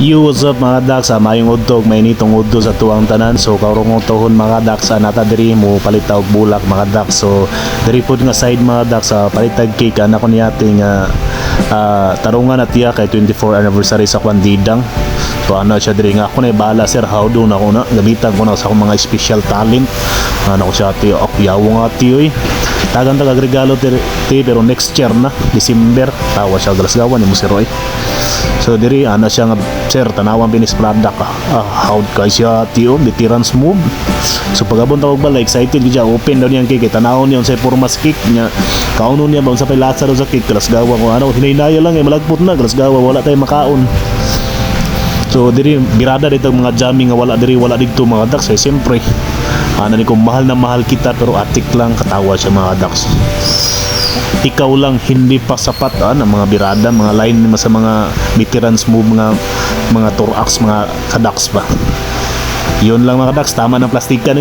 Yo, what's up mga dax? Mayong udtog, may nitong udto sa tuwang tanan. So karong tohon mga dax, nata diri mo palita og bulak mga dax. So diri pud nga side mga dax, palitag cake ana ko niyating tarungan at tiya kay 24 anniversary sa Kwandidang. So ano siya diri nga ako na bala sir, how do na ko na gamitan ko na sa akong mga special talent. Ano ko siya tiyo akyaw nga tiyo tagang regalo ti pero next year na December tawa siya galasgawan ni mo si Roy. So diri ana siya nga sir tanawan binis product how ka siya tiyo veterans move. So pagabon tawag bala excited siya open daw niyang cake tanawon niyon sa formas cake niya kaunon niya ba sa pilasa daw sa cake galasgawan ko ano hinay-hinaya lang malagpot na galasgawan wala tay makaon. So diri birada dito mga jamming nga wala dito mga dax siyempre ano ni kung mahal na mahal kita pero atik lang katawa siya mga dax. Ikaw lang hindi pa sapat ng mga birada mga line sa mga veterans move mga turax mga kadax ba yun lang mga kadax tama ng plastikan